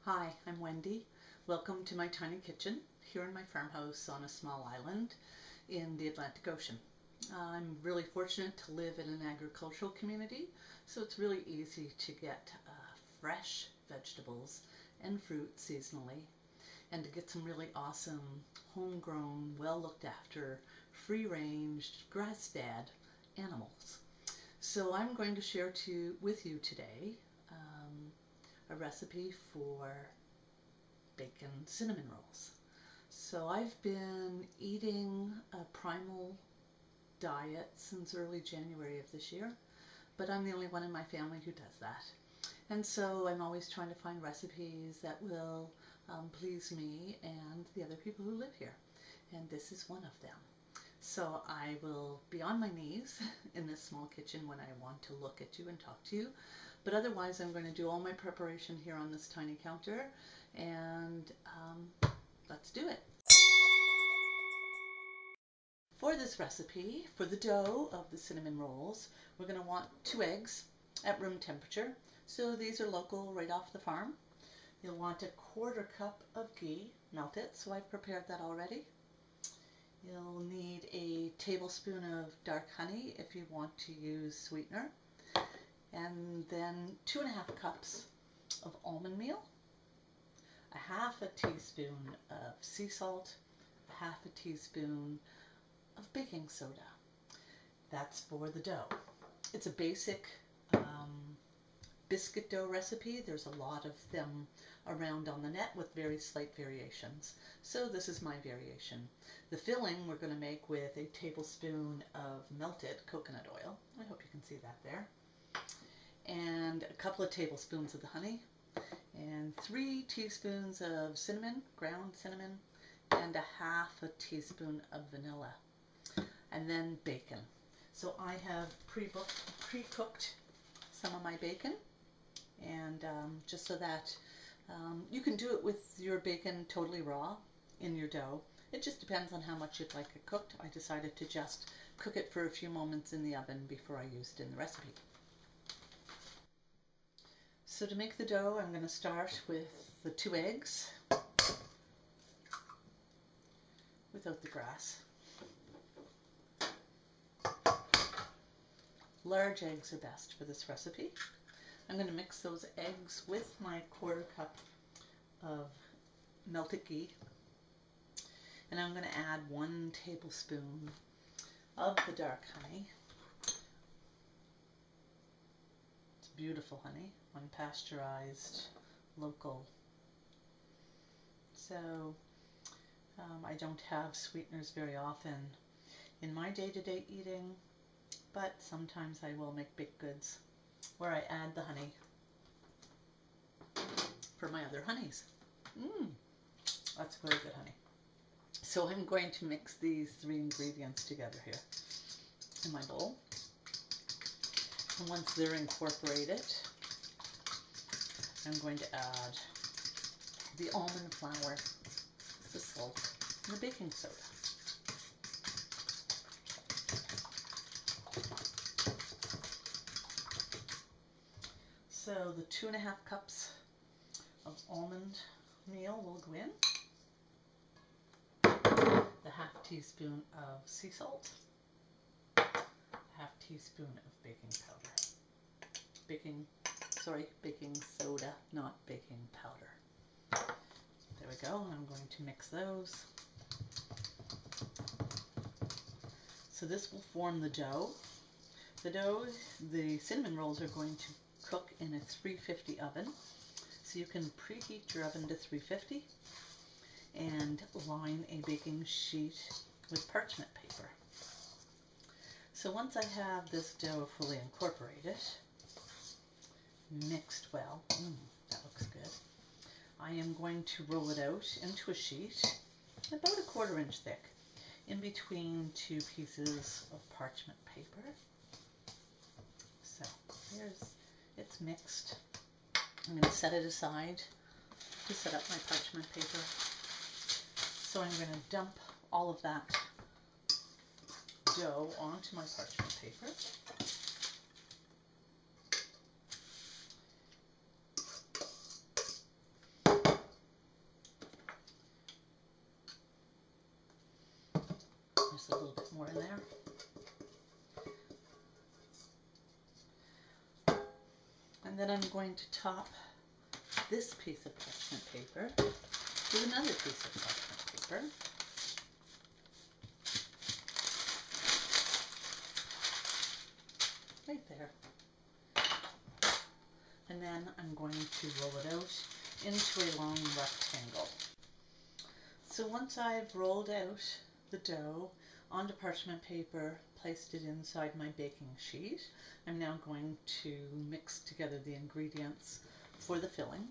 Hi, I'm Wendy. Welcome to my tiny kitchen here in my farmhouse on a small island in the Atlantic Ocean. I'm really fortunate to live in an agricultural community, so it's really easy to get fresh vegetables and fruit seasonally, and to get some really awesome, homegrown, well looked after, free-range, grass-fed animals. So I'm going to share with you today a recipe for bacon cinnamon rolls. So I've been eating a Primal diet since early January of this year, but I'm the only one in my family who does that. And so I'm always trying to find recipes that will please me and the other people who live here. And this is one of them. So I will be on my knees in this small kitchen when I want to look at you and talk to you. But otherwise, I'm going to do all my preparation here on this tiny counter, and let's do it. For this recipe, for the dough of the cinnamon rolls, we're going to want 2 eggs at room temperature. So these are local, right off the farm. You'll want a 1/4 cup of ghee, melted, so I've prepared that already. You'll need a tablespoon of dark honey if you want to use sweetener. And then 2½ cups of almond meal, a 1/2 teaspoon of sea salt, a 1/2 teaspoon of baking soda. That's for the dough. It's a basic biscuit dough recipe. There's a lot of them around on the net with very slight variations. So this is my variation. The filling we're going to make with a tablespoon of melted coconut oil. I hope you can see that there. And a couple of tablespoons of the honey, and 3 teaspoons of cinnamon, ground cinnamon, and a 1/2 teaspoon of vanilla, and then bacon. So I have pre-cooked some of my bacon, and just so that you can do it with your bacon totally raw in your dough. It just depends on how much you'd like it cooked. I decided to just cook it for a few moments in the oven before I used it in the recipe. So to make the dough, I'm going to start with the 2 eggs without the grass. Large eggs are best for this recipe. I'm going to mix those eggs with my 1/4 cup of melted ghee, and I'm going to add 1 tablespoon of the dark honey. It's beautiful honey, unpasteurized, local. So I don't have sweeteners very often in my day-to-day eating, but sometimes I will make baked goods where I add the honey for my other honeys. That's very good honey. So I'm going to mix these 3 ingredients together here in my bowl. And once they're incorporated, I'm going to add the almond flour, the salt, and the baking soda. So the 2½ cups of almond meal will go in, the 1/2 teaspoon of sea salt, 1/2 teaspoon of baking powder. Baking soda, not baking powder. There we go, and I'm going to mix those. So this will form the dough. The cinnamon rolls are going to cook in a 350 oven. So you can preheat your oven to 350 and line a baking sheet with parchment paper. So once I have this dough fully incorporated, mixed well, that looks good, I am going to roll it out into a sheet about 1/4 inch thick in between 2 pieces of parchment paper. So it's mixed. I'm going to set it aside to set up my parchment paper. So I'm going to dump all of that dough onto my parchment paper. just a little bit more in there. And then I'm going to top this piece of parchment paper with another piece of parchment paper. Right there. And then I'm going to roll it out into a long rectangle. So once I've rolled out the dough onto parchment paper, placed it inside my baking sheet, I'm now going to mix together the ingredients for the filling.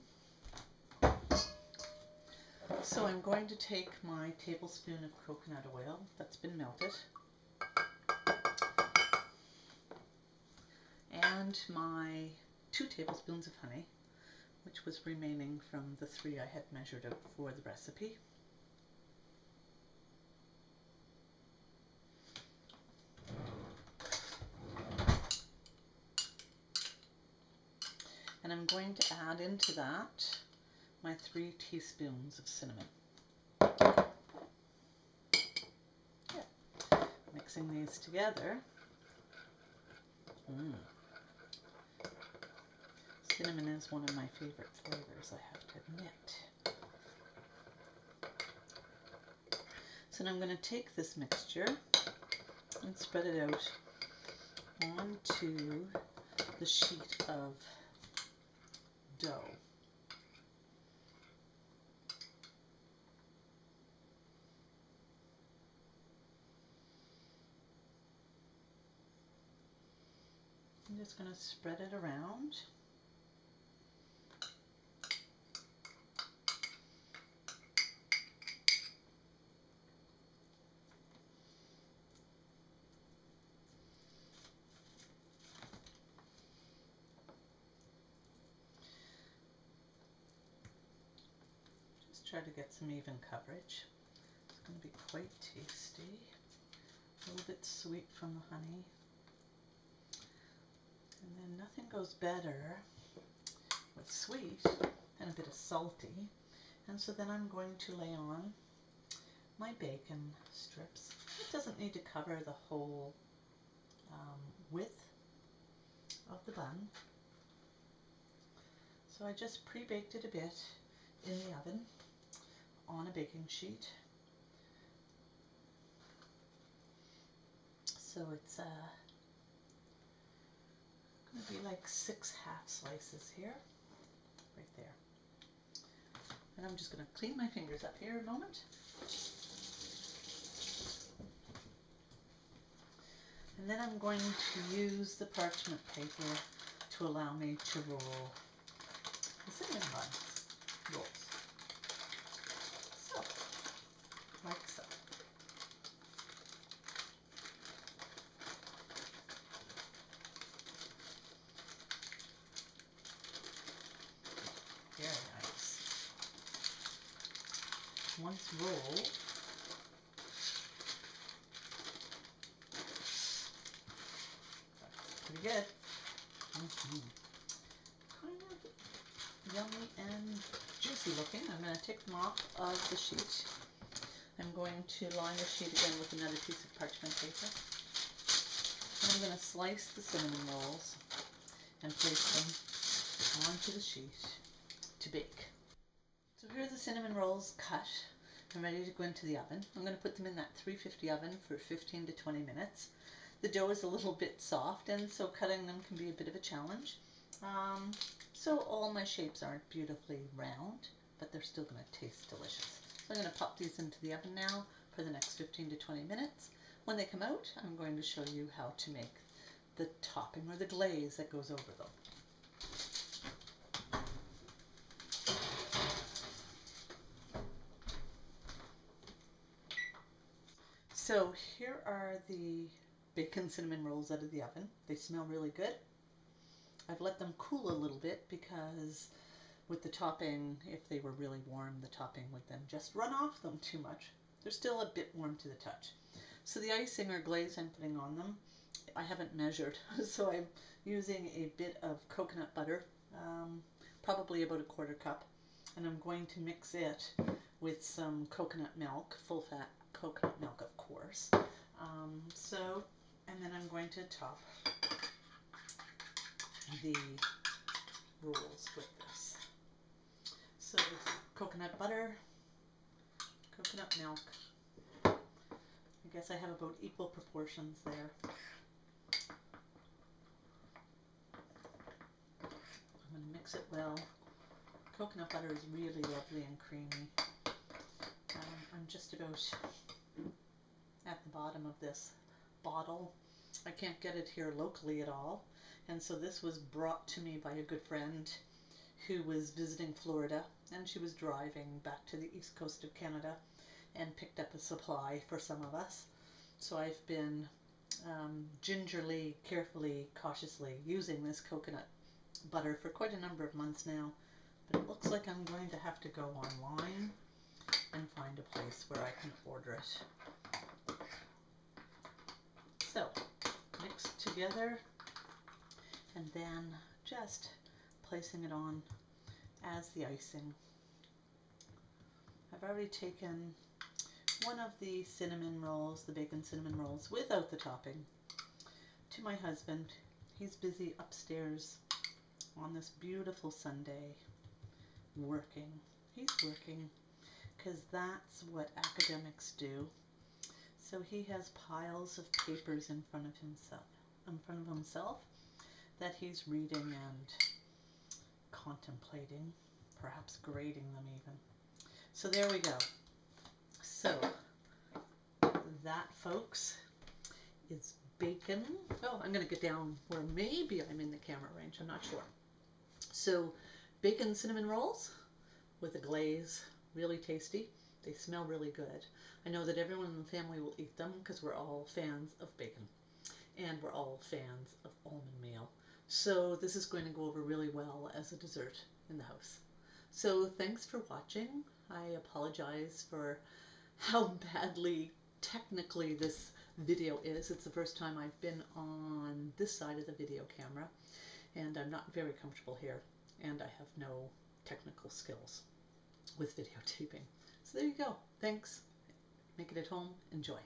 So I'm going to take my tablespoon of coconut oil that's been melted and my 2 tablespoons of honey, which was remaining from the 3 I had measured out for the recipe. And I'm going to add into that my 3 teaspoons of cinnamon. Yeah. Mixing these together. Cinnamon is one of my favorite flavors, I have to admit. So now I'm going to take this mixture and spread it out onto the sheet of dough. I'm just going to spread it around. Just try to get some even coverage. It's going to be quite tasty. A little bit sweet from the honey. And then nothing goes better with sweet and a bit of salty. And so then I'm going to lay on my bacon strips. It doesn't need to cover the whole width of the bun. So I just pre-baked it a bit in the oven on a baking sheet. So it's going to be like 6 half slices here, right there. And I'm just going to clean my fingers up here a moment. And then I'm going to use the parchment paper to allow me to roll the cinnamon bun rolls. So, like so. Very nice. Once rolled, pretty good. Kind of yummy and juicy looking. I'm going to take them off of the sheet. I'm going to line the sheet again with another piece of parchment paper. And I'm going to slice the cinnamon rolls and place them onto the sheet to bake. So here are the cinnamon rolls cut and ready to go into the oven. I'm going to put them in that 350 oven for 15 to 20 minutes. The dough is a little bit soft, and so cutting them can be a bit of a challenge. So all my shapes aren't beautifully round, but they're still going to taste delicious. So I'm going to pop these into the oven now for the next 15 to 20 minutes. When they come out, I'm going to show you how to make the topping or the glaze that goes over them. So here are the bacon cinnamon rolls out of the oven. They smell really good. I've let them cool a little bit because with the topping, if they were really warm, the topping would then just run off them too much. They're still a bit warm to the touch. So the icing or glaze I'm putting on them, I haven't measured, so I'm using a bit of coconut butter, probably about a 1/4 cup, and I'm going to mix it with some coconut milk, full fat coconut milk of course, And then I'm going to top the rolls with this. So coconut butter, coconut milk. I guess I have about equal proportions there. I'm going to mix it well. Coconut butter is really lovely and creamy. I'm just about at the bottom of this bottle. I can't get it here locally at all, and so this was brought to me by a good friend who was visiting Florida, and she was driving back to the east coast of Canada and picked up a supply for some of us. So I've been gingerly, carefully, cautiously using this coconut butter for quite a number of months now, but it looks like I'm going to have to go online and find a place where I can order it. So mix together and then just placing it on as the icing. I've already taken one of the cinnamon rolls, the bacon cinnamon rolls, without the topping, to my husband. He's busy upstairs on this beautiful Sunday working. He's working because that's what academics do. So he has piles of papers in front of himself that he's reading and contemplating, perhaps grading them even. So there we go. So that, folks, is bacon. Oh, I'm going to get down where maybe I'm in the camera range. I'm not sure. So bacon cinnamon rolls with a glaze, really tasty. They smell really good. I know that everyone in the family will eat them because we're all fans of bacon and we're all fans of almond meal. So this is going to go over really well as a dessert in the house. So thanks for watching. I apologize for how badly technically this video is. It's the first time I've been on this side of the video camera, and I'm not very comfortable here, and I have no technical skills with videotaping. So there you go. Thanks. Make it at home. Enjoy.